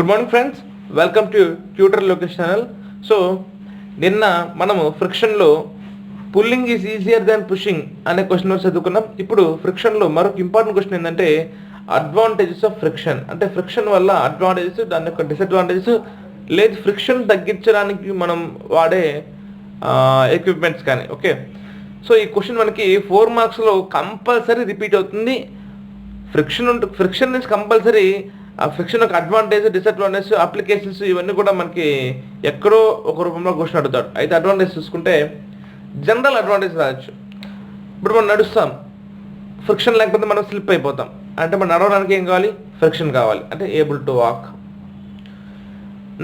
Good morning friends, welcome to tutorlokesh channel. So నిన్న మనము ఫ్రిక్షన్లో pulling is easier than pushing అనే question చదువుకున్నాం. ఇప్పుడు ఫ్రిక్షన్లో మరొక ఇంపార్టెంట్ క్వశ్చన్ ఏంటంటే అడ్వాంటేజెస్ ఆఫ్ ఫ్రిక్షన్. అంటే ఫ్రిక్షన్ వల్ల అడ్వాంటేజెస్, దాని యొక్క డిసడ్వాంటేజెస్, లేదు ఫ్రిక్షన్ తగ్గించడానికి మనం వాడే ఎక్విప్మెంట్స్ కానీ. ఓకే, సో ఈ క్వశ్చన్ మనకి 4 మార్క్స్లో కంపల్సరీ రిపీట్ అవుతుంది. ఫ్రిక్షన్ నుంచి కంపల్సరీ ఆ ఫ్రిక్షన్ యొక్క అడ్వాంటేజ్, డిసడ్వాంటేజ్, అప్లికేషన్స్ ఇవన్నీ కూడా మనకి ఎక్కడో ఒక రూపంలో క్వశ్చన్ అడుగుతాడు. అయితే అడ్వాంటేజ్ చూసుకుంటే జనరల్ అడ్వాంటేజ్ రావచ్చు. ఇప్పుడు మనం నడుస్తాం, ఫ్రిక్షన్ లేకపోతే మనం స్లిప్ అయిపోతాం. అంటే మనం నడవడానికి ఏం కావాలి? ఫ్రిక్షన్ కావాలి, అంటే ఏబుల్ టు వాక్.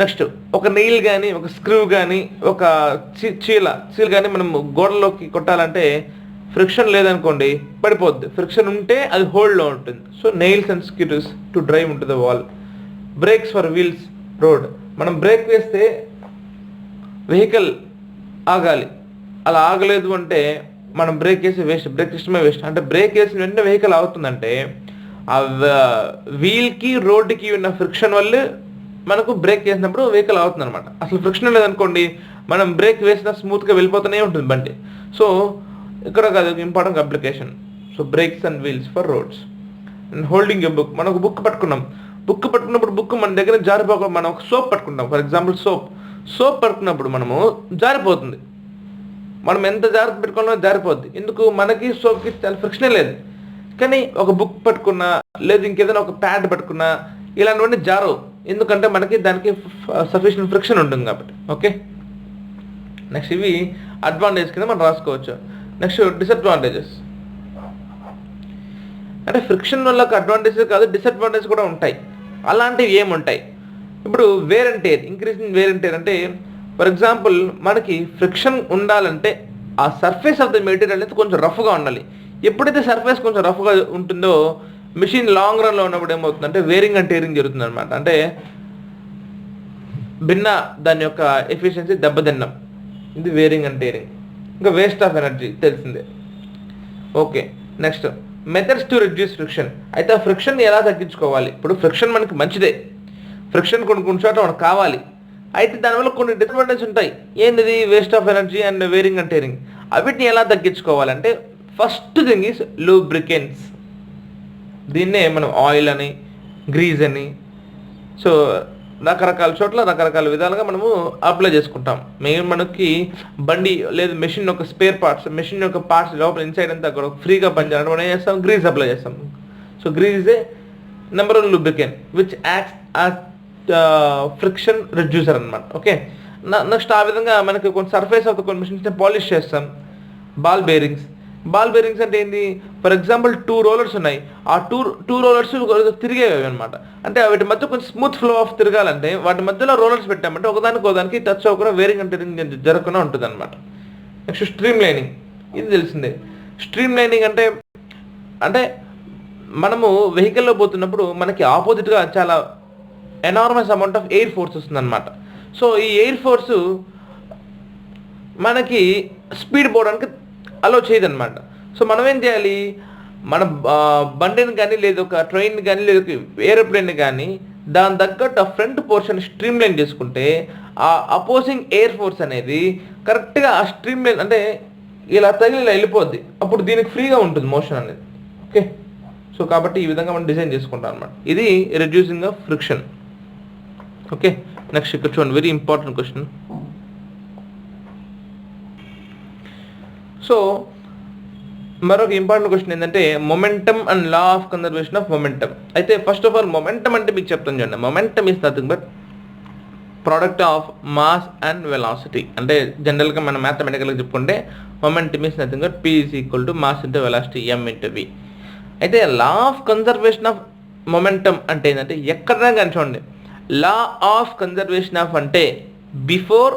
నెక్స్ట్ ఒక నెయిల్ కానీ, ఒక స్క్రూ కానీ, ఒక చీల్ కానీ మనం గోడలోకి కొట్టాలంటే ఫ్రిక్షన్ లేదనుకోండి పడిపోద్ది. ఫ్రిక్షన్ ఉంటే అది హోల్డ్లో ఉంటుంది. So nails and screws to drive into the wall. Brakes for wheels road. మనం బ్రేక్ వేస్తే వెహికల్ ఆగాలి, అలా ఆగలేదు అంటే మనం బ్రేక్ వేసి వేస్ట్, బ్రేక్ సిస్టమే వేస్ట్. అంటే బ్రేక్ వేసిన వెంటనే వెహికల్ ఆగుతుందంటే ఆ వీల్కి రోడ్డుకి ఉన్న ఫ్రిక్షన్ వల్ల మనకు బ్రేక్ వేసినప్పుడు వెహికల్ అవుతుంది అనమాట. అసలు ఫ్రిక్షన్ లేదనుకోండి మనం బ్రేక్ వేసినా స్మూత్గా వెళ్ళిపోతూనే ఉంటుంది బండి. సో ఇక్కడ కాదు important application. So brakes and wheels for roads. And holding a book. మనం ఒక బుక్ పట్టుకున్నాం, బుక్ పట్టుకున్నప్పుడు బుక్ మన దగ్గర జారిపోక, మనం ఒక సోప్ పట్టుకుంటాం ఫర్ ఎగ్జాంపుల్, సోప్ పట్టుకున్నప్పుడు మనము జారిపోతుంది. మనం ఎంత జాగ్రత్త పెట్టుకున్నా జారిపోద్ది. ఎందుకు? మనకి సోప్కి చాలా ఫ్రిక్షనే లేదు. కానీ ఒక బుక్ పట్టుకున్నా, లేదు ఇంకేదైనా ఒక ప్యాడ్ పట్టుకున్నా ఇలాంటివన్నీ జారవు. ఎందుకంటే మనకి దానికి సఫిషియెంట్ ఫ్రిక్షన్ ఉంటుంది కాబట్టి. ఓకే, నెక్స్ట్ ఇవి అడ్వాంటేజ్ కింద మనం రాసుకోవచ్చు. Next disadvantages. అంటే ఫ్రిక్షన్ వల్ల అడ్వాంటేజెస్ కాదు, డిసడ్వాంటేజ్ కూడా ఉంటాయి. అలాంటివి ఏముంటాయి? ఇప్పుడు wear and tear, increasing wear and tear. అంటే ఫర్ ఎగ్జాంపుల్ మనకి ఫ్రిక్షన్ ఉండాలంటే ఆ సర్ఫేస్ ఆఫ్ ద మెటీరియల్ అనేది కొంచెం రఫ్గా ఉండాలి. ఎప్పుడైతే సర్ఫేస్ కొంచెం రఫ్గా ఉంటుందో మిషన్ లాంగ్ రన్లో ఉన్నప్పుడు ఏమవుతుందంటే వేరింగ్ అండ్ టేరింగ్ జరుగుతుంది అనమాట. అంటే దాని యొక్క ఎఫిషియన్సీ దెబ్బతిన్నాం. ఇది వేరింగ్ అండ్ టేరింగ్. ఇంకా వేస్ట్ ఆఫ్ ఎనర్జీ తెలిసిందే. Okay, next methods to reduce friction. అయితే ఆ ఫ్రిక్షన్ ఎలా తగ్గించుకోవాలి? ఇప్పుడు ఫ్రిక్షన్ మనకి మంచిదే, ఫ్రిక్షన్ కొన్ని చోట్ల మనకు కావాలి. అయితే దానివల్ల కొన్ని డిసడ్వాంటేజ్ ఉంటాయి. ఏంటిది? Waste of energy and wearing and tearing. వీటిని ఎలా తగ్గించుకోవాలంటే ఫస్ట్ థింగ్ ఈజ్ లూబ్రికెంట్స్. దీన్నే మనం ఆయిల్ అని, గ్రీజ్ అని, సో రకరకాల చోట్ల రకరకాల విధాలుగా మనము అప్లై చేసుకుంటాం. మెయిన్ మనకి బండి లేదు మెషిన్ యొక్క స్పేర్ పార్ట్స్, మెషిన్ యొక్క పార్ట్స్ లోపల ఇన్సైడ్ అంతా కూడా ఫ్రీగా పనిచేయాలంటే మనం ఏం చేస్తాం? గ్రీజ్ అప్లై చేస్తాం. So grease is a number 1 lubricant which acts as friction reducer అనమాట. ఓకే, నెక్స్ట్ ఆ విధంగా మనకి కొన్ని సర్ఫేస్ ఆఫ్ కొన్ని మెషిన్స్ పాలిష్ చేస్తాం. బాల్ బేరింగ్స్ అంటే ఏంటి? ఫర్ ఎగ్జాంపుల్ 2 రోలర్స్ ఉన్నాయి. ఆ టూ రోలర్స్ తిరిగేవి అనమాట. అంటే వాటి మధ్య కొంచెం స్మూత్ ఫ్లో ఆఫ్ తిరగాలంటే వాటి మధ్యలో రోలర్స్ పెట్టామంటే ఒకదానికి టచ్ అవ్వకుండా వేరింగ్ అంటే జరగకుండా ఉంటుంది అనమాట. Next stream lining. ఇది తెలిసిందే. స్ట్రీమ్ లైనింగ్ అంటే మనము వెహికల్లో పోతున్నప్పుడు మనకి ఆపోజిట్గా చాలా enormous amount of air force వస్తుంది అనమాట. సో ఈ ఎయిర్ ఫోర్సు మనకి స్పీడ్ పోవడానికి అలో చేయదన్నమాట. సో మనం ఏం చేయాలి? మన బండిని కానీ, లేదు ఒక ట్రైన్ కానీ, లేదు ఏరోప్లేన్ కానీ దాని తగ్గట్టు ఆ ఫ్రంట్ పోర్షన్ స్ట్రీమ్ లైన్ చేసుకుంటే ఆ అపోజింగ్ ఎయిర్ ఫోర్స్ అనేది కరెక్ట్గా ఆ స్ట్రీమ్ లైన్ అంటే ఇలా తగిలి ఇలా వెళ్ళిపోద్ది. అప్పుడు దీనికి ఫ్రీగా ఉంటుంది మోషన్ అనేది. ఓకే, సో కాబట్టి ఈ విధంగా మనం డిజైన్ చేసుకుంటాం అనమాట. ఇది reducing of friction. Okay, next ఇక్కడ చూడండి, వెరీ ఇంపార్టెంట్ క్వశ్చన్. సో మరొక ఇంపార్టెంట్ క్వశ్చన్ ఏంటంటే momentum and law of conservation of momentum. అయితే ఫస్ట్ ఆఫ్ ఆల్ మొమెంటమ్ అంటే మీకు చెప్తాను చూడండి. Momentum is nothing but product of mass and velocity. అంటే జనరల్గా మనం మ్యాథమెటికల్గా చెప్పుకుంటే momentum is nothing but P = mass into velocity M/V. అయితే లా ఆఫ్ కన్జర్వేషన్ ఆఫ్ మొమెంటమ్ అంటే ఏంటంటే ఎక్కడైనా కానీ చూడండి, లా ఆఫ్ కన్జర్వేషన్ ఆఫ్ అంటే బిఫోర్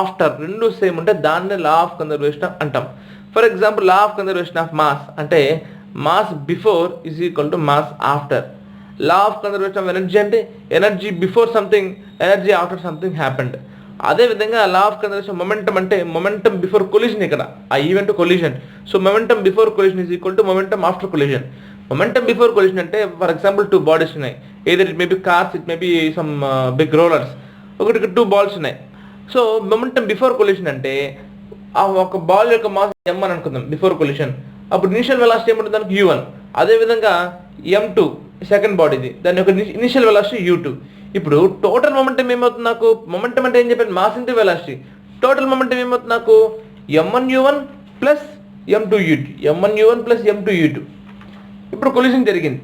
ఆఫ్టర్ రెండు సేమ్ ఉంటే దాన్ని లా ఆఫ్ కన్జర్వేషన్ అంటాం. For example law of conservation of mass అంటే mass before is equal to mass after. Law of conservation of energy అంటే energy before something, energy after something happened. అదేవిధంగా law of conservation momentum అంటే momentum before collision. ఇక్కడ ఆ event collision. So momentum before collision is equal to momentum after collision. Momentum before collision అంటే for example 2 bodies ఉన్నాయి, either it may be cars, it may be some big rollers. ఒకటి 2 balls ఉన్నాయి. So momentum before collision అంటే ఆ ఒక ball యొక్క mass m అని అనుకుందాం బిఫోర్ కొలిషన్. అప్పుడు ఇనిషియల్ వెలాసిటీ ఏమంటుంది దానికి u1. అదేవిధంగా m2 సెకండ్ బాడీది, దాని యొక్క ఇనిషియల్ వెలాసిటీ u2. ఇప్పుడు టోటల్ మొమెంటం ఏమవుతుంది నాకు, మొమెంటం అంటే ఏం చెప్పాను, mass into velocity. Total momentum ఏమవుతుంది నాకు m1u1 plus m2u2, m1u1 plus m2u2. ఇప్పుడు కొలిషన్ జరిగింది.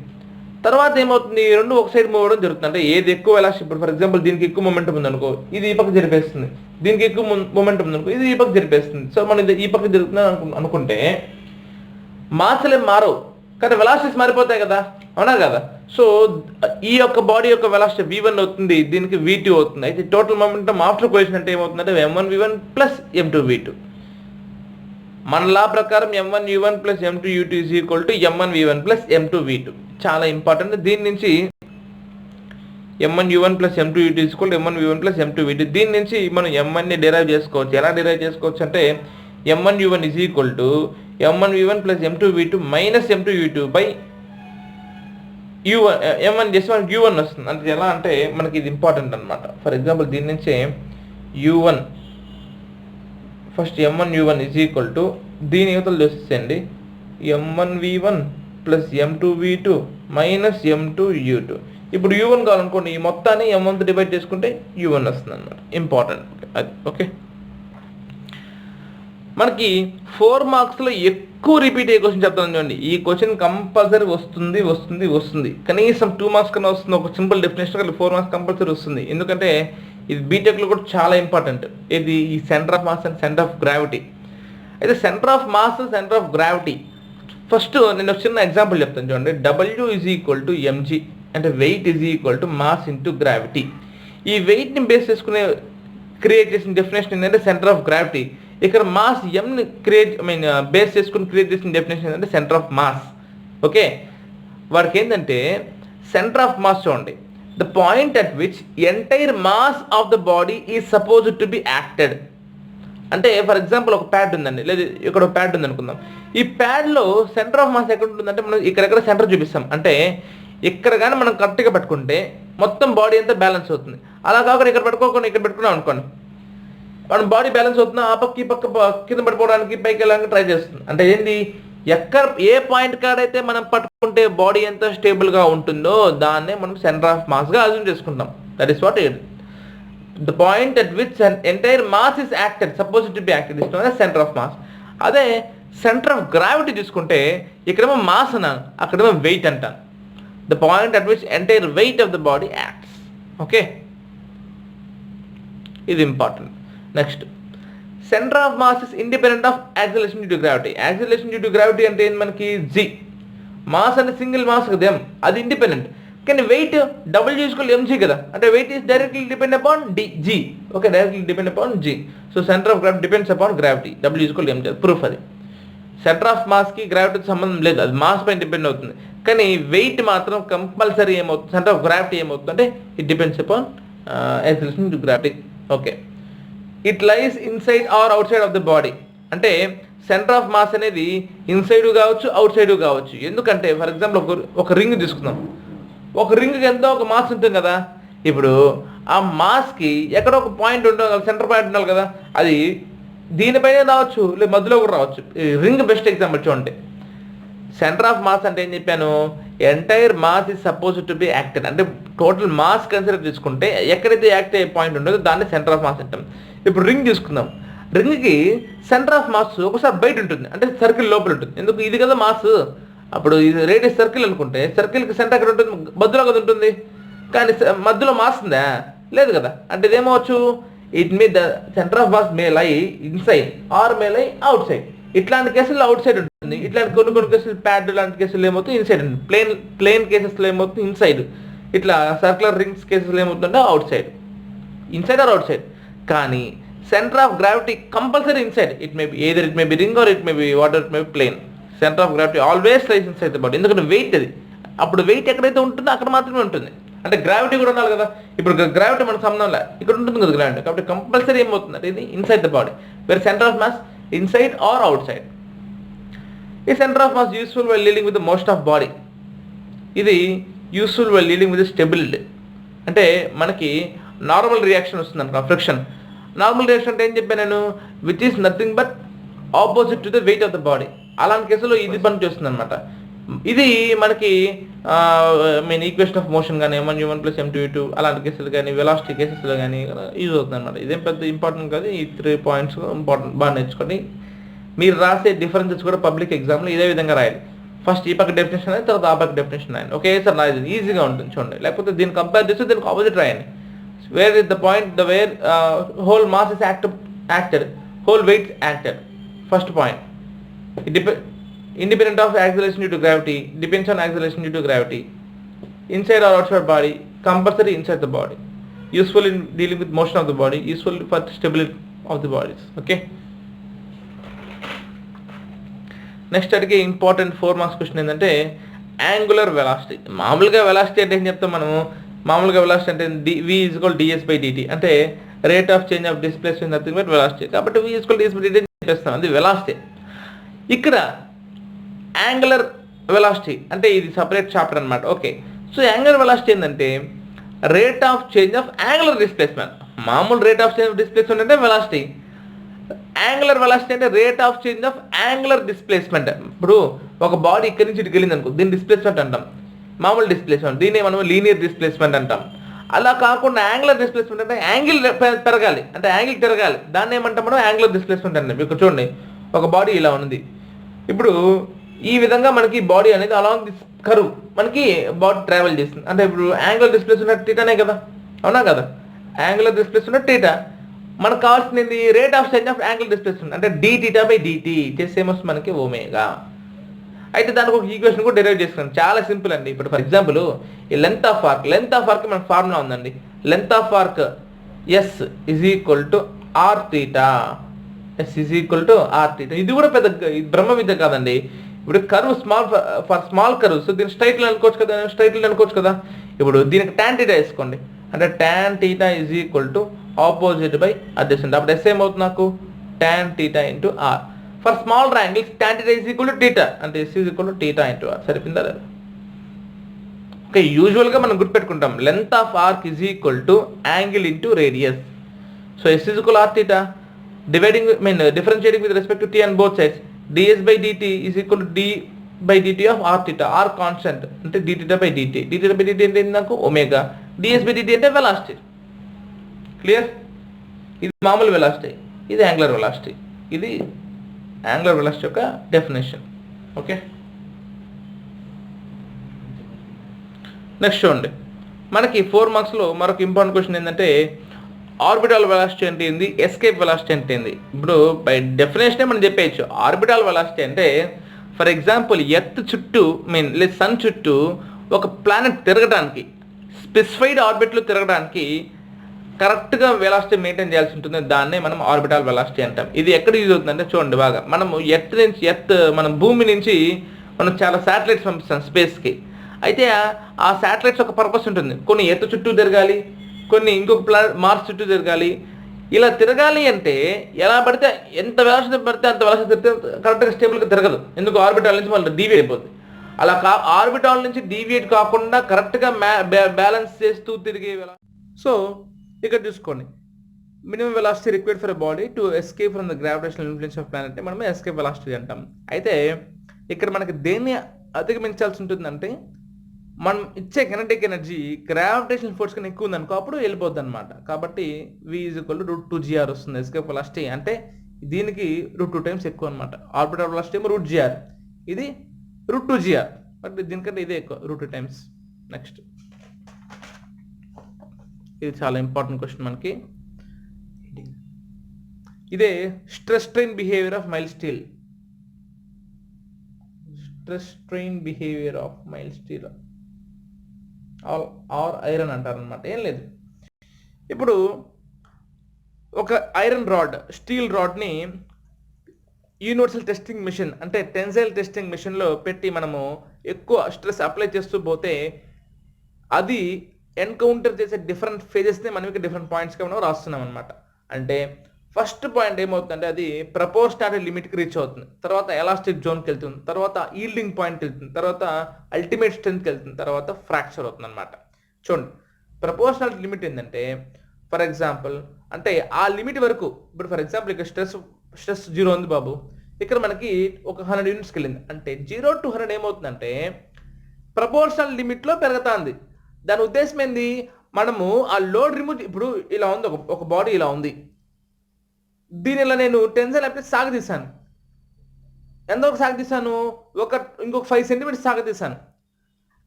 తర్వాత ఏమవుతుంది, రెండు ఒక సైడ్ మూవ్ అవ్వడం జరుగుతుంది. అంటే ఏది ఎక్కువ వెలాసిటీ, ఇప్పుడు ఫర్ ఎగ్జాంపుల్ దీనికి ఎక్కువ మొమెంటం ఉందనుకో ఇది ఈ పక్క జరిపేస్తుంది, దీనికి ఎక్కువ మొమెంటం ఉందనుకో ఇది ఈ పక్క జరిపేస్తుంది. సో మనం ఇది ఈ పక్క జరుగుతుంది అనుకుంటే మాస్లే మారవు కానీ వెలాసిటీస్ మారిపోతాయి కదా, అవునా కదా. సో ఈ యొక్క బాడీ యొక్క వెలాసిటీ v1 అవుతుంది, దీనికి v2 అవుతుంది. అయితే టోటల్ మొమెంటం ఆఫ్టర్ కొలిషన్ అంటే ఏమవుతుందంటే m1v1 ప్లస్ m2v2. మన లా ప్రకారం m1u1 plus m2u2 is equal to m1v1 plus m2v2. చాలా ఇంపార్టెంట్. దీని నుంచి m1u1 plus m2u2 is equal to m1v1 plus m2v2. దీని నుంచి మనం m1ని డిరైవ్ చేసుకోవచ్చు. ఎలా డిరైవ్ చేసుకోవచ్చు అంటే m1u1 is equal to m1v1 plus m2v2 minus m2u2 by u1. m1 చేసి మనకి u1 వస్తుంది. అంటే ఎలా అంటే మనకి ఇది ఇంపార్టెంట్ అనమాట. ఫర్ ఎగ్జాంపుల్ దీని నుంచే u1 first m1u1 is equal to దీని యువతలు చూసేయండి m1v1 plus m2v2 minus m2u2. ఇప్పుడు u1 కావాలనుకోండి ఈ మొత్తాన్ని m1తో డివైడ్ చేసుకుంటే u1 వస్తుంది అనమాట. ఇంపార్టెంట్ అది. ఓకే, మనకి 4 మార్క్స్లో ఎక్కువ రిపీట్ అయ్యే క్వశ్చన్ చెప్తాను చూడండి. ఈ క్వశ్చన్ కంపల్సరీ వస్తుంది. కనీసం 2 మార్క్స్ కన్నా వస్తుంది. ఒక సింపుల్ డెఫినేషన్ 4 మార్క్స్ కంపల్సరీ వస్తుంది. ఎందుకంటే ఇది బీటెక్లో కూడా చాలా ఇంపార్టెంట్. ఇది ఈ centre of mass and centre of gravity. అయితే centre of mass, centre of gravity, first నేను ఒక చిన్న ఎగ్జాంపుల్ చెప్తాను చూడండి. W is equal to mg అంటే weight is equal to mass into gravity. ఈ వెయిట్ని బేస్ చేసుకునే క్రియేట్ చేసిన డెఫినేషన్ ఏంటంటే సెంటర్ ఆఫ్ గ్రావిటీ. ఇక్కడ మాస్ ఎంని బేస్ చేసుకుని క్రియేట్ చేసిన డెఫినేషన్ ఏంటంటే సెంటర్ ఆఫ్ మాస్. ఓకే, వాడికి ఏంటంటే సెంటర్ ఆఫ్ మాస్ చూడండి, the point at which entire mass of the body is supposed to be acted. అంటే ఫర్ ఎగ్జాంపుల్ ఒక ప్యాడ్ ఉందండి, లేదా ఇక్కడ ఒక ప్యాడ్ ఉంది అనుకుందాం. ఈ ప్యాడ్లో సెంటర్ ఆఫ్ మాస్ ఎక్కడ ఉంటుందంటే మనం ఇక్కడెక్కడ సెంటర్ చూపిస్తాం. అంటే ఇక్కడ కానీ మనం కరెక్ట్గా పట్టుకుంటే మొత్తం బాడీ అంతా బ్యాలెన్స్ అవుతుంది. అలా కాకుండా ఇక్కడ పట్టుకోకుండా ఇక్కడ పెట్టుకున్నాం అనుకోండి, మనం బాడీ బ్యాలెన్స్ అవుతుందా ఆ పక్క ఈ పక్క కింద పడిపోవడానికి పైకి వెళ్ళడానికి ట్రై చేస్తుంది. అంటే ఏంటి, ఎక్కడ ఏ పాయింట్ కాడైతే మనం పట్టుకుంటే బాడీ ఎంత స్టేబుల్గా ఉంటుందో దాన్నే మనం సెంటర్ ఆఫ్ మాస్గా అజ్యూమ్ చేసుకుంటాం. That is what it. The point at which entire mass is acted, suppose to be acted, is known as centre of mass. అదే సెంటర్ ఆఫ్ గ్రావిటీ తీసుకుంటే ఇక్కడేమో మాస్ అన్నాను, అక్కడేమో వెయిట్ అంటాను. The point at which entire weight of the body acts. Okay, ఇది important. Next, centre of mass is independent of acceleration due to gravity. Acceleration due to gravity అంటే ఏంటి మనకి g. Mass అంటే single mass కదా m, అది independent. కానీ weight W mg కదా, అంటే weight is directly depend upon g. Okay, directly depend upon g. So centre of gravity depends upon gravity. W mg proof. అది సెంటర్ ఆఫ్ మాస్కి గ్రావిటీకి సంబంధం లేదు, అది మాస్ పైన డిపెండ్ అవుతుంది. కానీ వెయిట్ మాత్రం కంపల్సరీ ఏమవుతుంది, సెంటర్ ఆఫ్ గ్రావిటీ ఏమవుతుంది అంటే it depends upon acceleration due to gravity. Okay, it lies inside or outside of the body. అంటే సెంటర్ ఆఫ్ మాస్ అనేది ఇన్సైడ్ కావచ్చు, అవుట్ సైడ్ కావచ్చు. ఎందుకంటే ఫర్ ఎగ్జాంపుల్ ఒక రింగ్ తీసుకుందాం. ఒక రింగ్కి ఎంతో ఒక మాస్ ఉంటుంది కదా. ఇప్పుడు ఆ మాస్కి ఎక్కడో ఒక పాయింట్ ఉండాలి, సెంటర్ పాయింట్ ఉండాలి కదా. అది దీనిపైనే రావచ్చు, లేదు మధ్యలో కూడా రావచ్చు. రింగ్ బెస్ట్ ఎగ్జాంపుల్ చూడండి. సెంటర్ ఆఫ్ మాస్ అంటే ఏం చెప్పాను, entire mass is suppose to be acted. అంటే టోటల్ మాస్ కన్సిడర్ చేసుకుంటే ఎక్కడైతే యాక్ట్ అయ్యే పాయింట్ ఉండదో దాన్ని సెంటర్ ఆఫ్ మాస్ అంటాం. ఇప్పుడు రింగ్ తీసుకుందాం. రింగ్కి సెంటర్ ఆఫ్ మాస్ ఒకసారి బయట ఉంటుంది, అంటే సర్కిల్ లోపల ఉంటుంది. ఎందుకు, ఇది కదా మాస్. అప్పుడు ఇది రేడియస్ సర్కిల్ అనుకుంటే సర్కిల్కి సెంటర్ ఎక్కడ ఉంటుంది, మధ్యలో కదా ఉంటుంది. కానీ మధ్యలో మాస్ ఉందా, లేదు కదా. అంటే ఇదేమవచ్చు, it may the centre of mass may lie inside are మే లై అవుట్ సైడ్. ఇట్లాంటి కేసుల్లో అవుట్ సైడ్ ఉంటుంది. ఇట్లాంటి కొన్ని కేసులు ప్యాడ్ లాంటి కేసులు ఏమవుతుంది ఇన్సైడ్ ఉంటుంది. ప్లేన్ కేసెస్లో ఏమవుతుంది ఇన్సైడ్. ఇట్లా సర్క్యులర్ రింగ్స్ కేసెస్లో ఏమవుతుందంటే outside, inside or outside. కానీ centre of gravity compulsory inside. It may be either it may be ring or it may be water, it may be plane. Centre of gravity always lies inside the body. ఎందుకంటే weight అది. అప్పుడు wait ఎక్కడైతే ఉంటుందో అక్కడ మాత్రమే ఉంటుంది. అంటే gravity కూడా ఉండాలి కదా. ఇప్పుడు గ్రావిటీ మనకు సంబంధం లేదు, ఇక్కడ ఉంటుంది కదా గ్రావిటీ. కాబట్టి కంపల్సరీ ఏమవుతుంది అంటే ఇది inside the body, where centre of mass inside or outside. ఈ centre of mass useful while dealing with the motion of body. ఇది useful while dealing with stability. అంటే మనకి నార్మల్ రియాక్షన్ వస్తుంది అనుకో ఫ్రిక్షన్. నార్మల్ రియాక్షన్ అంటే ఏం చెప్పాను నేను, which is nothing but opposite to the weight of the body. అలాంటి కేసులో ఇది పని చేస్తుంది అనమాట. ఇది మనకి మీన్ ఈక్వేషన్ ఆఫ్ మోషన్ కానీ M1 ప్లస్ M2 అలాంటి కేసులు కానీ వెలాసిటీ కేసెస్లో కానీ యూజ్ అవుతుంది అనమాట. ఇదేం పెద్ద ఇంపార్టెంట్ కాదు. ఈ 3 పాయింట్స్ ఇంపార్టెంట్, బాగా నేర్చుకొని మీరు రాసే డిఫరెన్సెస్ కూడా పబ్లిక్ ఎగ్జామ్లో ఇదే విధంగా రాయాలి. ఫస్ట్ ఈ పక్క డెఫినేషన్ రాయాలి, తర్వాత ఆ పక్క డెఫినేషన్ రాయండి. ఓకే సార్ రాయదు ఈజీగా ఉంటుంది చూడండి. లేకపోతే దీన్ని కంపేర్ చేస్తే దీనికి ఆపోజిట్ రాయండి. Where is the point the where whole mass is acted, whole weight acted. First point, independent of acceleration due to gravity, depends on acceleration due to gravity, inside or outside body, compulsory inside the body, useful in dealing with motion of the body, useful for stability of the bodies. Okay, next అడిగే important 4 marks question ఏంటంటే angular velocity. మామూలుగా velocity అంటే ఏం చెప్తాం మనము, మామూలుగా velocity అంటే v = ds/dt, అంటే rate of change of displacement nothing but velocity. కాబట్టి v = ds/dt అని చెప్పేస్తాం, అది వెలాసిటీ. ఇక్కడ యాంగులర్ వెలాసిటీ అంటే ఇది సపరేట్ చాప్టర్ అనమాట. ఓకే, సో యాంగులర్ వెలాసిటీ ఏంటంటే rate of change of angular displacement. మామూలు rate of change of displacement అంటే వెలాసిటీ, యాంగులర్ వెలాసిటీ అంటే rate of change of angular displacement. ఇప్పుడు ఒక బాడీ ఇక్కడి నుంచి ఇటుకు వెళ్ళింది అనుకో, దీన్ని డిస్ప్లేస్మెంట్ అంటాం, మామూలు డిస్ప్లేస్మెంట్. దీన్ని మనం లీనియర్ డిస్ప్లేస్మెంట్ అంటాం. అలా కాకుండా యాంగులర్ డిస్ప్లేస్మెంట్ అంటే యాంగిల్ పెరగాలి, అంటే యాంగిల్ తిరగాలి, దాన్ని ఏమంటాం మనం యాంగులర్ డిస్ప్లేస్మెంట్ అంటాం. ఇక్కడ చూడండి, ఒక బాడీ ఇలా ఉంది. ఇప్పుడు ఈ విధంగా మనకి బాడీ అనేది అలాంగ్ దిస్ కర్వ్ మనకి బాడీ ట్రావెల్ చేస్తుంది. అంటే ఇప్పుడు యాంగులర్ డిస్ప్లేస్మెంట్ థీటానే కదా, అవునా కదా? Angular displacement theta. మనకు కావాల్సింది rate of change of angular displacement అంటే dθ/dt సేమ్ వస్తుంది మనకి ఒమేగా. అయితే దానికి ఒక ఈక్వేషన్ కూడా డెరైవ్ చేసుకున్నాం, చాలా సింపుల్ అండి. ఇప్పుడు ఫర్ ఎగ్జాంపుల్ ఈ లెంత్ ఆఫ్ ఆర్క్ మనకు ఫార్ములా ఉందండి. Length of arc S = r θ, S = r θ. ఇది కూడా పెద్ద బ్రహ్మ విద్య కాదండి. ఇప్పుడు కర్వ్ స్మాల్ కర్వ్, సో దీన్ని స్ట్రైట్ లైన్ అనుకోవచ్చు కదా. ఇప్పుడు దీనికి tan θ వేసుకోండి, అంటే tan θ = ఆపోజిట్ బై అడ్జసెంట్. అప్పుడు S ఏమవుతుంది నాకు, tan θ × r. For small triangles tan θ = θ, అంటే S = θ × r. సరిపోయిందా? ఓకే, యూజువల్గా మనం గుర్తుపెట్టుకుంటాం length of arc angle × radius. So S = r θ, differentiating with respect to t on both sides, ds/dt = d/dt of r θ. r constant అంటే dθ/dt. dθ/dt అంటే నాకు omega, ds/dt అంటే velocity. Clear? ఇది మామూలు వెలాసిటీ, ఇది యాంగులర్ వెలాసిటీ. ఇది angular velocity యొక్క definition. Okay, next చూడండి, మనకి 4 మార్క్స్లో మరొక ఇంపార్టెంట్ క్వశ్చన్ ఏంటంటే ఆర్బిటాల్ వెలాసిటీ అంటే ఏంది, ఎస్కేప్ వెలాసిటీ అంటే ఏంది. ఇప్పుడు బై డెఫినేషనే మనం చెప్పేయచ్చు. ఆర్బిటాల్ వెలాసిటీ అంటే ఫర్ ఎగ్జాంపుల్ ఎర్త్ చుట్టూ లేదా సన్ చుట్టూ ఒక ప్లానెట్ తిరగడానికి, స్పెసిఫైడ్ ఆర్బిట్లో తిరగడానికి కరెక్ట్గా వెలాసిటీ మెయింటైన్ చేయాల్సి ఉంటుంది. దాన్నే మనం ఆర్బిటాల్ వెలాసిటీ అంటాం. ఇది ఎక్కడ యూజ్ అవుతుందంటే చూడండి బాగా, మనము మనం భూమి నుంచి మనం చాలా శాటిలైట్స్ పంపిస్తాం స్పేస్కి. అయితే ఆ శాటిలైట్స్ ఒక పర్పస్ ఉంటుంది. కొన్ని ఎర్త్ చుట్టూ తిరగాలి, కొన్ని ఇంకొక ప్లానెట్ మార్స్ చుట్టూ తిరగాలి. ఇలా తిరగాలి అంటే ఎలా పడితే ఎంత వెలాసిటీ పడితే అంత వెలాసిటీ తిరిగితే కరెక్ట్గా స్టేబుల్గా తిరగదు. ఎందుకు, ఆర్బిటాల్ నుంచి మళ్ళీ డీవియేట్ అయిపోతుంది. అలా ఆర్బిటాల్ నుంచి డీవియేట్ కాకుండా కరెక్ట్గా బ్యాలెన్స్ చేస్తూ తిరిగే సో ఇక్కడ చూసుకోండి, minimum velocity required for a body to escape from the gravitational influence of planet మనం ఎస్కేప్ వెలాసిటీ అంటాం. అయితే ఇక్కడ మనకి దేన్ని అధిగమించాల్సి ఉంటుందంటే మనం ఇచ్చే కెనెటిక్ ఎనర్జీ గ్రావిటేషనల్ ఫోర్స్ కన్నా ఎక్కువ ఉందనుకో అప్పుడు వెళ్ళిపోద్ది అనమాట. కాబట్టి v = √2gr వస్తుంది ఎస్కేప్ వెలాసిటీ. అంటే దీనికి √2 టైమ్స్ ఎక్కువ అనమాట. ఆర్బిటాల్ వెలాసిటీ ఏమో √gr, ఇది √2gr, బట్ దీనికంటే ఇదే ఎక్కువ, √2 టైమ్స్. నెక్స్ట్, ఇది చాలా ఇంపార్టెంట్ క్వశ్చన్ మనకి. ఇదే stress strain behaviour of mild steel. Stress strain behaviour of mild steel or iron అంటారనమాట. ఏం లేదు, ఇప్పుడు ఒక ఐరన్ రాడ్, స్టీల్ రాడ్ని యూనివర్సల్ టెస్టింగ్ మిషన్ అంటే టెన్సైల్ టెస్టింగ్ మిషన్లో పెట్టి మనము ఎక్కువ స్ట్రెస్ అప్లై చేస్తూ పోతే అది ఎన్కౌంటర్ చేసే డిఫరెంట్ ఫేజెస్ని మనం ఇక్కడ డిఫరెంట్ పాయింట్స్గా మనం రాస్తున్నాం అనమాట. అంటే ఫస్ట్ పాయింట్ ఏమవుతుందంటే అది ప్రపోర్షనాలిటీ లిమిట్కి రీచ్ అవుతుంది, తర్వాత ఎలాస్టిక్ జోన్కి వెళ్తుంది, తర్వాత ఈల్డింగ్ పాయింట్కి వెళ్తుంది, తర్వాత అల్టిమేట్ స్ట్రెంత్కి వెళ్తుంది, తర్వాత ఫ్రాక్చర్ అవుతుంది అనమాట. చూడండి, ప్రపోర్షనాలిటీ లిమిట్ ఏంటంటే ఫర్ ఎగ్జాంపుల్ అంటే ఆ లిమిట్ వరకు, ఇప్పుడు ఫర్ ఎగ్జాంపుల్ ఇక్కడ స్ట్రెస్ 0 ఉంది బాబు, ఇక్కడ మనకి ఒక 100 యూనిట్స్కి వెళ్ళింది అంటే 0 to 100 ఏమవుతుందంటే ప్రపోర్షనల్ లిమిట్లో పెరుగుతుంది. దాని ఉద్దేశం ఏంది, మనము ఆ లోడ్ రిమూవ్, ఇప్పుడు ఇలా ఉంది ఒక బాడీ ఇలా ఉంది, దీని ఇలా నేను టెన్షన్ అప్లై సాగదీశాను, ఎంతవరకు సాగదీశాను, ఇంకొక 5 సెంటీమీటర్స్ సాగదీశాను,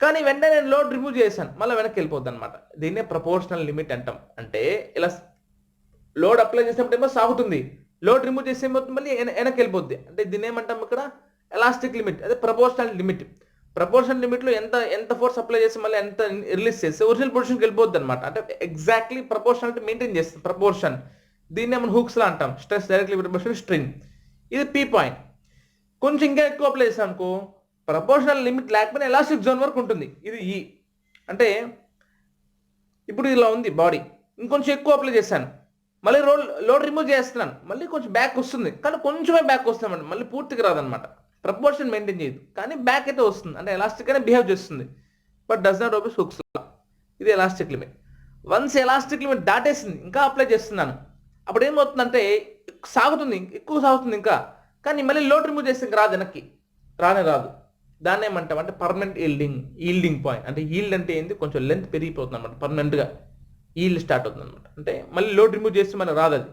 కానీ వెంటనే నేను లోడ్ రిమూవ్ చేశాను, మళ్ళీ వెనక్కి వెళ్ళిపోద్ది అనమాట. దీన్నే ప్రపోర్షనల్ లిమిట్ అంటాం. అంటే ఇలా లోడ్ అప్లై చేసినప్పుడు ఏమో సాగుతుంది, లోడ్ రిమూవ్ చేస్తే ఏమవుతుంది, మళ్ళీ వెనక్కి వెళ్ళిపోద్ది. అంటే దీన్ని ఏమంటాం ఇక్కడ ఎలాస్టిక్ లిమిట్, అదే ప్రపోర్షనల్ లిమిట్. ప్రపోర్షనల్ లిమిట్లో ఎంత ఫోర్స్ అప్లై చేసి మళ్ళీ ఎంత రిలీజ్ చేస్తే ఒరిజినల్ పొజిషన్కి వెళ్ళిపోద్ది అనమాట. అంటే ఎగ్జాక్ట్లీ ప్రపోర్షనాలిటీ మెయింటైన్ చేస్తుంది ప్రపోర్షన్. దీన్నే మనం హుక్స్లా అంటాం, స్ట్రెస్ డైరెక్ట్లీ ప్రపోర్షనల్ స్ట్రింగ్. ఇది పీ పాయింట్. కొంచెం ఇంకా ఎక్కువ అప్లై చేసాం అనుకో, ప్రపోర్షనల్ లిమిట్ లేకపోయినా ఎలాస్టిక్ జోన్ వరకు ఉంటుంది. ఇది ఈ అంటే ఇప్పుడు ఇలా ఉంది బాడీ, ఇంకొంచెం ఎక్కువ అప్లై చేశాను, మళ్ళీ లోడ్ రిమూవ్ చేస్తున్నాను, మళ్ళీ కొంచెం బ్యాక్ వస్తుంది, కానీ కొంచెమే బ్యాక్ వస్తామండి, మళ్ళీ పూర్తిగా రాదనమాట. ప్రపోర్షన్ మెయింటైన్ చేయదు, కానీ బ్యాక్ అయితే వస్తుంది, అంటే ఎలాస్టిక్ అనే బిహేవ్ చేస్తుంది, but does not obey Hooke's. ఇది elastic limit. Once elastic limit దాటేసింది, ఇంకా అప్లై చేస్తున్నాను, అప్పుడు ఏమవుతుందంటే సాగుతుంది, ఎక్కువ సాగుతుంది ఇంకా, కానీ మళ్ళీ లోడ్ రిమూవ్ చేస్తే ఇంకా రాదు, వెనక్కి రాదు. దాన్ని ఏమంటాం అంటే పర్మనెంట్ ఈల్డింగ్ పాయింట్. అంటే ఈల్డ్ అంటే ఏంది, కొంచెం లెంత్ పెరిగిపోతుంది అనమాట, పర్మనెంట్గా ఈల్డ్ స్టార్ట్ అవుతుంది అనమాట. అంటే మళ్ళీ లోడ్ రిమూవ్ చేస్తే మనకు రాదు అది,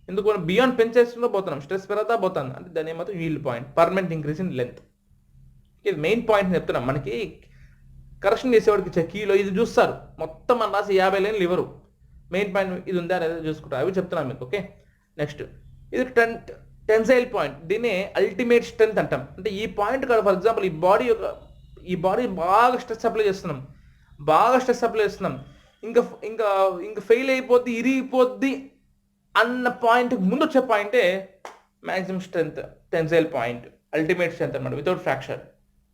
ఎందుకు మనం బియాండ్ పెంచేస్తున్నా పోతున్నాం, స్ట్రెస్ పెరగతా పోతుంది, అంటే దాని ఏమాత్రం yield point, permanent increase in length. ఇది మెయిన్ పాయింట్ చెప్తున్నాం. మనకి కరెక్షన్ చేసేవాడికి కీలో ఇది చూస్తారు, మొత్తం మన రాసి 50 లైన్లు ఇవ్వరు, మెయిన్ పాయింట్ ఇది ఉందా లేదా చూసుకుంటారు, అవి చెప్తున్నాం మీకు. ఓకే, నెక్స్ట్ ఇది టెన్సైల్ పాయింట్. దీన్ని అల్టిమేట్ స్ట్రెంత్ అంటాం. అంటే ఈ పాయింట్ కాదు, ఫర్ ఎగ్జాంపుల్ ఈ బాడీ బాగా స్ట్రెస్ అప్లై చేస్తున్నాం, ఇంకా ఫెయిల్ అయిపోద్ది, ఇరిగిపోద్ది అన్న పాయింట్ ముందు వచ్చే పాయింటే maximum strength, tensile point, ultimate strength అనమాట, వితౌట్ ఫ్రాక్చర్.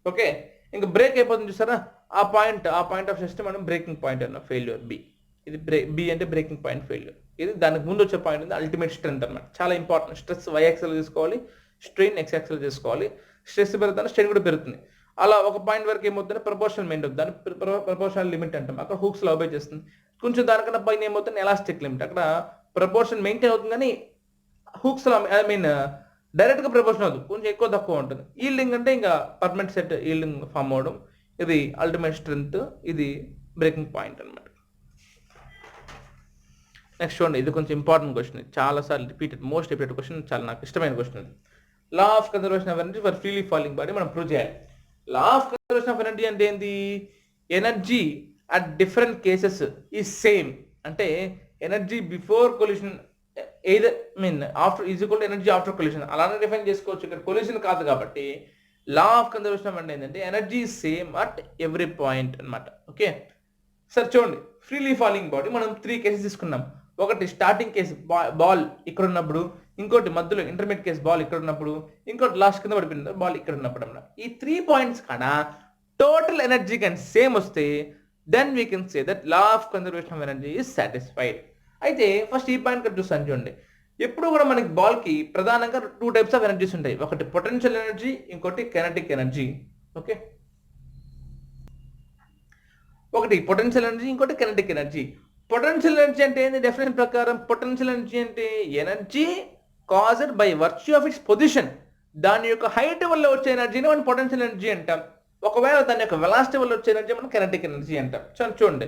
ఓకే, ఇంకా బ్రేక్ అయిపోతుంది చూసారా, ఆ పాయింట్ ఆఫ్ స్ట్రెస్ మనం బ్రేకింగ్ పాయింట్ అన్న ఫెయిల్యూర్. ఇది బి అంటే బ్రేకింగ్ పాయింట్ ఫెయిల్యూర్. ఇది దానికి ముందు వచ్చే పాయింట్ ఉంది అల్టిమేట్ స్ట్రెంత్ అనమాట. చాలా ఇంపార్టెంట్. స్ట్రెస్ y యాక్సిల్ తీసుకోవాలి, స్ట్రెయిన్ x యాక్సిల్ తీసుకోవాలి. స్ట్రెస్ పెరుగుతుంది, స్ట్రెయిన్ కూడా పెరుగుతుంది. అలా ఒక పాయింట్ వరకు ఏమవుతుంది, ప్రపోర్షనల్ మెయింట్ అవుతుంది, దాన్ని ప్రపోర్షనల్ లిమిట్ అంటాం. అక్కడ హుక్స్ లో ఒబే చేస్తుంది. కొంచెం దానికన్నా పైన ఏమవుతుంది, ఎలాస్టిక్ లిమిట్. అక్కడ ప్రపోర్షన్ మెయింటైన్ అవుతుంది, కానీ హుక్స్ లో డైరెక్ట్ గా ప్రపోర్షన్ అవుతుంది, కొంచెం ఎక్కువ తక్కువ ఉంటుంది. ఈల్డింగ్ అంటే ఇంకా పర్మనెంట్ సెట్ ఈల్డింగ్ ఫామ్ అవడం. ఇది అల్టిమేట్ స్ట్రెంత్, ఇది బ్రేకింగ్ పాయింట్ అనమాట. నెక్స్ట్ చూడండి, ఇది కొంచెం ఇంపార్టెంట్ క్వశ్చన్, చాలాసార్లు మోస్ట్ రిపీటెడ్ క్వశ్చన్, చాలా నాకు ఇష్టమైన క్వశ్చన్ ఇది. లా of conservation of energy for freely falling body మనం ప్రూవ్ చేయాలి. లా ఆఫ్ కన్జర్వేషన్ ఆఫ్ ఎనర్జీ అంటే ఏంటి, ఎనర్జీ అట్ డిఫరెంట్ కేసెస్ ఈ సేమ్. అంటే energy before collision after is equal to energy after collision, అలానే డిఫైన్ చేసుకోవచ్చు. ఇక్కడ కొలిషన్ కాదు కాబట్టి లా ఆఫ్ కన్జర్వేషన్ అంటే ఏంటంటే energy same at every point అనమాట. ఓకే సార్, చూడండి, ఫ్రీలీ ఫాలింగ్ బాడీ మనం 3 కేసెస్ తీసుకున్నాం. ఒకటి స్టార్టింగ్ కేసు బాల్ ఇక్కడ ఉన్నప్పుడు, ఇంకోటి మధ్యలో ఇంటర్మీడియట్ కేసు బాల్ ఇక్కడ ఉన్నప్పుడు, ఇంకోటి లాస్ట్ కింద పడిపోయింది బాల్ ఇక్కడ ఉన్నప్పుడు అన్నమాట. ఈ 3 పాయింట్స్ కాడ టోటల్ ఎనర్జీ కానీ సేమ్ వస్తే then we can say that law of conservation of energy is satisfied. అయితే ఫస్ట్ ఈ పాయింట్ ఇక్కడ చూస్తాను చూడండి. ఎప్పుడు కూడా మనకి బాల్కి ప్రధానంగా 2 టైప్స్ ఆఫ్ ఎనర్జీస్ ఉంటాయి. ఒకటి పొటెన్షియల్ ఎనర్జీ, ఇంకోటి కెనెటిక్ ఎనర్జీ. ఓకే, ఒకటి పొటెన్షియల్ ఎనర్జీ, ఇంకోటి కెనెటిక్ ఎనర్జీ. పొటెన్షియల్ ఎనర్జీ అంటే ఏంటి, డెఫినేషన్ ప్రకారం పొటెన్షియల్ ఎనర్జీ అంటే energy caused by virtue of it's position. దాని యొక్క హైట్ వల్ల వచ్చే ఎనర్జీని మనం పొటెన్షియల్ ఎనర్జీ అంటాం. ఒకవేళ దాని యొక్క వెలాసిటీ వల్ల వచ్చే ఎనర్జీ మనం కెనెటిక్ ఎనర్జీ అంటాం. చూడండి,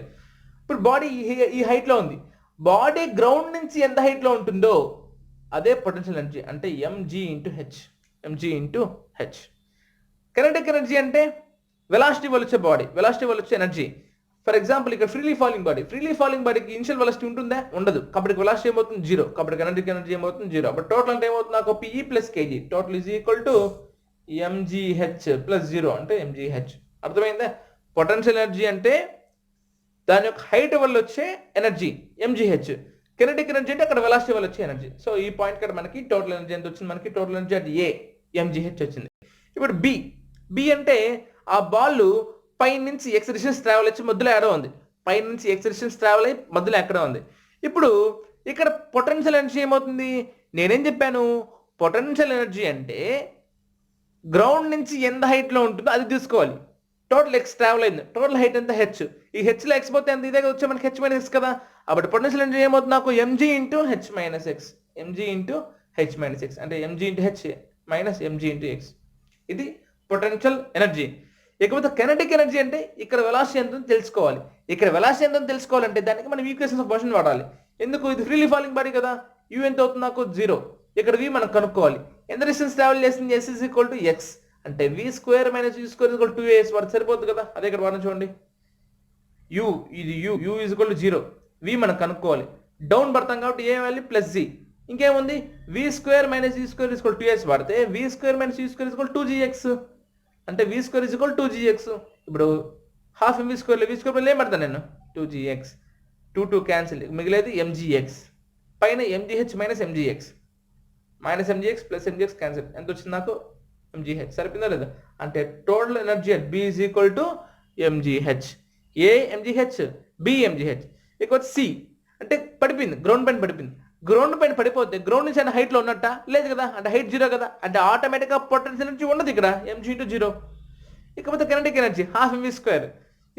ఇప్పుడు బాడీ ఈ హైట్లో ఉంది, బాడీ గ్రౌండ్ నుంచి ఎంత హైట్లో ఉంటుందో అదే పొటెన్షియల్ ఎనర్జీ, అంటే mg into H. Kinetic energy అంటే వెలాసిటీ వల్ల వచ్చే వెలాసిటీ వల్ల వచ్చే ఎనర్జీ. ఫర్ ఎగ్జాంపుల్ ఇక్కడ ఫ్రీలీ ఫాలింగ్ బాడీకి ఇనిషియల్ వెలాసిటీ ఉంటుందా, ఉండదు. కాబట్టి వెలాసిటీ ఏమవుతుంది, 0. కాబట్టి కెనెటిక్ ఎనర్జీ ఏమవుతుంది, 0. బట్ టోటల్ అంటే ఏమవుతుంది, నాకు PE plus kg, total is equal to mgh plus 0 అంటే mgh. అర్థమైందా? పొటెన్షియల్ ఎనర్జీ అంటే దాని యొక్క హైట్ వల్ల వచ్చే ఎనర్జీ mgh. కెనెటిక్ ఎనర్జీ అంటే అక్కడ వెలాసిటీ వల్ల వచ్చే ఎనర్జీ. సో ఈ పాయింట్ ఇక్కడ మనకి టోటల్ ఎనర్జీ ఎంత వచ్చింది, మనకి టోటల్ ఎనర్జీ అది mgh వచ్చింది. ఇప్పుడు బి అంటే ఆ బాల్ పై నుంచి ఎక్స్ డిస్టెన్స్ ట్రావెల్ వచ్చి మధ్యలో ఎక్కడో ఉంది, పై నుంచి ఎక్స్ డిస్టెన్స్ ట్రావెల్ అయ్యి మధ్యలో ఎక్కడో ఉంది. ఇప్పుడు ఇక్కడ పొటెన్షియల్ ఎనర్జీ ఏమవుతుంది? నేనేం చెప్పాను? పొటెన్షియల్ ఎనర్జీ అంటే గ్రౌండ్ నుంచి ఎంత హైట్లో ఉంటుందో అది తీసుకోవాలి. టోటల్ ఎక్స్ ట్రావెల్ అయింది, టోటల్ హైట్ ఎంత హెచ్, ఈ హెచ్లో ఎక్స్ పోతే ఎంత, ఇదే వచ్చే మనకి హెచ్ మైనస్ ఎక్స్ కదా. అప్పుడు పొటెన్షియల్ ఎనర్జీ ఏమవుతుంది నాకు? MG into H minus X, MG into H minus X, అంటే MG into H minus MG into X. ఇది పొటెన్షియల్ ఎనర్జీ. ఇకపోతే కెనెటిక్ ఎనర్జీ అంటే ఇక్కడ వెలాసిటీ ఎంత తెలుసుకోవాలి. ఇక్కడ వెలాసిటీ ఎంత తెలుసుకోవాలంటే దానికి మనం ఈక్వేషన్స్ ఆఫ్ మోషన్ వాడాలి. ఎందుకు? ఇది ఫ్రీలీ ఫాలింగ్ బాడీ కదా. యూ ఎంత అవుతుంది నాకు? 0. ఇక్కడ వి మనం కనుక్కోవాలి. ఎంత డిస్టెన్స్ ట్రావెల్ చేస్తుంది? S is equal to X, అంటే V square minus U square equal 2as వాడు సరిపోతుంది కదా. అదే ఇక్కడ వాడిని చూడండి, యూ ఇది యూ ఈజ్ ఈక్వల్ టు 0, వి మనం కనుక్కోవాలి. డౌన్ పడతాం కాబట్టి ఏ వాల్యూ ప్లస్ జీ. ఇంకేముంది? V square minus U square equal 2as వాడితే V square minus U square equal 2gx, అంటే V square is equal 2gx. ఇప్పుడు హాఫ్ ఎంవి స్క్వేర్లో వి స్క్వేర్ ఏం పడతాను నేను? 2gx, 2 క్యాన్సిల్, మిగిలేదు mgx, పైన mgh minus mgx, minus mgx plus mgx cancel, ఎంత వచ్చింది నాకు? mgh. సరిపోయిందా లేదా? అంటే total energy at b is equal to mgh. A mgh, b mgh. ఇక వచ్చి సి అంటే పడిపోయింది, గ్రౌండ్ పైన పడిపోయింది. గ్రౌండ్ పైన పడిపోతే గ్రౌండ్ నుంచి అయినా హైట్లో ఉన్నట్ట లేదు కదా, అంటే హైట్ 0 కదా, అంటే ఆటోమేటిక్గా పొటెన్షియల్ ఎనర్జీ ఉండదు ఇక్కడ, mg ఇంటూ 0. ఇకపోతే kinetic energy half m v square.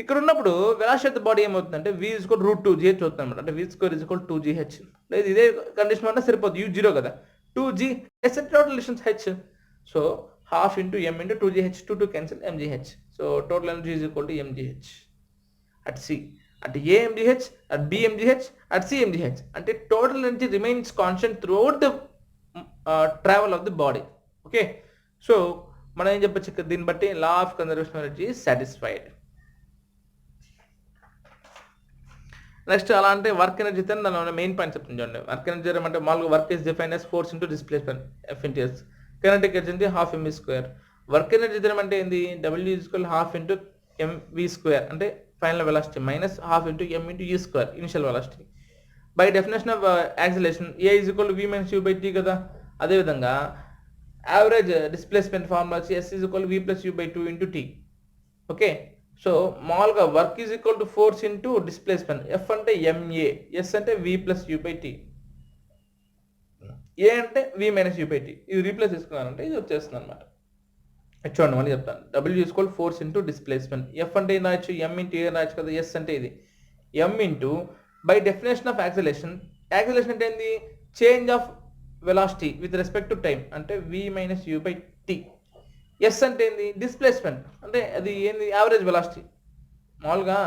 ఇక్కడ ఉన్నప్పుడు వెలాసిటీ ఆఫ్ ద బాడీ ఏమవుతుందంటే v ఈజ్ ఈక్వల్ √2gh అవుతుంది అనమాట, అంటే v square is equal 2gh. లేదు ఇదే కండిషన్ వల్ల సరిపోతుంది, u 0 కదా, 2gh total distance h. So half into m into 2gh, 2 cancel mgh. So total energy is equal to mgh at c, at a mgh, at b mgh, at c mgh. అంటే total energy remains constant throughout the travel of the body. Okay, so మనం ఏం చెప్పచ్చు దీన్ని బట్టి? Law of conservation energy is satisfied. Next అలా అంటే work energy దాని main point చెప్తుంది చూడండి. వర్క్ ఎనర్జీ అంటే మామూలుగా work is define as force into displacement, F into S. Kinetic energy half m v square. Work energy అంటే ఏంది? W is equal half into m v square, అంటే final velocity, minus half into M into U square, initial velocity. By definition of acceleration A is equal V minus U by T కదా. అదేవిధంగా average displacement formula వచ్చి S is equal V plus U by 2 into T. Okay, so మామూలుగా work is equal to force into displacement, F అంటే MA, S అంటే V plus U by T, A అంటే V minus U by T. ఇది replace చేసుకున్నానంటే ఇది వచ్చేస్తుంది అనమాట. చూడండి మళ్ళీ చెప్తాను. W equal force into displacement, F అంటే ఏం రాయొచ్చు? ఎం ఇంటూ ఏ రాయొచ్చు కదా, ఎస్ అంటే ఇది M into by definition of acceleration. Acceleration అంటే ఏంది? Change of velocity with respect to time, అంటే V minus U by T. S అంటే ఏంది? డిస్ప్లేస్మెంట్, అంటే అది ఏంది? Average velocity. మామూలుగా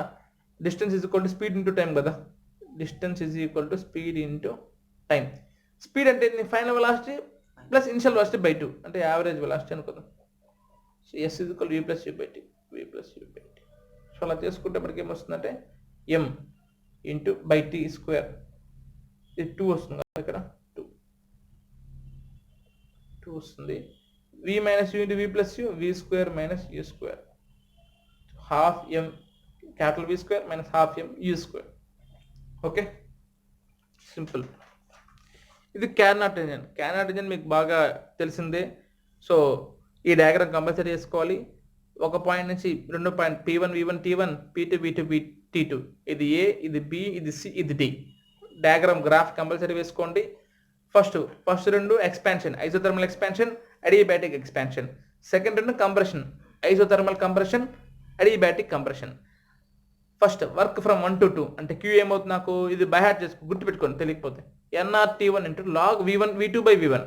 distance is equal to speed into time కదా, distance is equal to speed into time. Speed అంటే ఏంది? Final velocity plus initial velocity by 2, అంటే యావరేజ్ వెలాసిటీ అనుకుందాం. So S is equal V plus U by T, V plus U by T. So అలా చేసుకుంటే మనకి ఏమొస్తుందంటే M into by T square, ఇది 2 వస్తుంది కదా, ఇక్కడ 2 వస్తుంది. V minus U into V plus U, V square minus U square, half M capital V square minus half M U square. Okay, simple. ఇది క్యార్నాట్ ఇంజన్. క్యార్నాట్ ఇంజన్ మీకు బాగా తెలిసిందే. So ఈ డయాగ్రామ్ కంపల్సరీ చేసుకోవాలి. ఒక point నుంచి 2 point P1 V1 T1, P2 V2 T2, ఇది ఏ, ఇది బి, ఇది సి, ఇది డి. డయాగ్రామ్ గ్రాఫ్ కంపల్సరీ వేసుకోండి. First 2 expansion, isothermal expansion, adiabatic expansion. Second 2 compression, isothermal compression, adiabatic compression. First work from 1 to 2, అంటే queue ఏమవుతుంది నాకు? ఇది బై హార్ట్ చేసుకో, గుర్తుపెట్టుకోండి తెలియకపోతే. NRT1 into log V1 V2 by V1.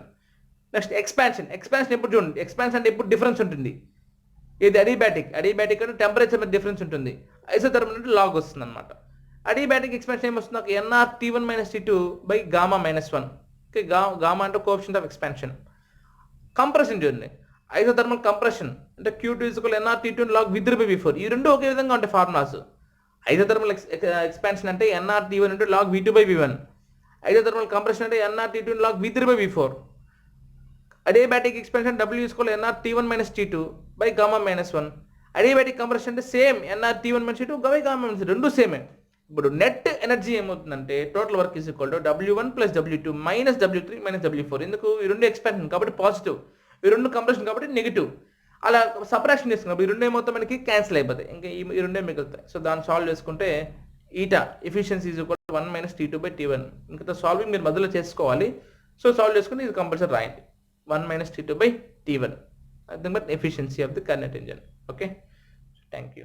Next expansion. Expansion ఎప్పుడు చూడండి, ఎక్స్పాన్షన్ అంటే ఎప్పుడు డిఫరెన్స్ ఉంటుంది. ఇది అడియాబాటిక్ అంటే టెంపరేచర్ మీద డిఫరెన్స్ ఉంటుంది. ఐసోథర్మల్ అంటే లాగ్ వస్తుంది అనమాట. అడియాబాటిక్ ఎక్స్పాన్షన్ ఏమొస్తుంది నాకు? NRT1 minus T2 by gamma minus 1. Okay, gamma అంటే కోఎఫిషియంట్ ఆఫ్ ఎక్స్పాన్షన్. కంప్రెషన్ చూడండి, ఐసోథర్మల్ కంప్రెషన్ అంటే Q2 equal NRT2 log V3 by V4. ఈ రెండు ఒకే విధంగా ఉంటాయి ఫార్ములాస్. ఐసోథర్మల్ ఎక్స్పాన్షన్ అంటే NRT1 into log V2 by V1. Isothermal compression అంటే NRT2 log V3 by V4. Adiabatic expansion W equal NRT1 minus T2 by gamma minus 1. Adiabatic compression అంటే same NRT1 minus T2 by gamma minus 2, రెండు సేమే. ఇప్పుడు net energy ఏమవుతుందంటే total work is equal to W1 plus W2 minus W3 minus W4. ఎందుకు? ఈ రెండు expansion కాబట్టి positive, ఈ రెండు కంప్రెషన్ కాబట్టి నెగిటివ్. అలా సపరేషన్ చేసుకున్నప్పుడు ఈ రెండు ఏమవుతాయి? మనకి క్యాన్సిల్ అయిపోతాయి, ఇంకా ఈ రెండే మిగులుతాయి. సో దాన్ని సాల్వ్ చేసుకుంటే eta efficiency is equal to 1 minus T2 by T1. ఇంకా సాల్వింగ్ మీరు మధ్యలో చేసుకోవాలి. సో సాల్వ్ చేసుకుని ఇది కంపల్సరీ రాయండి. 1 minus T2 by T1. Nothing but efficiency of the Carnot engine. Okay, thank you.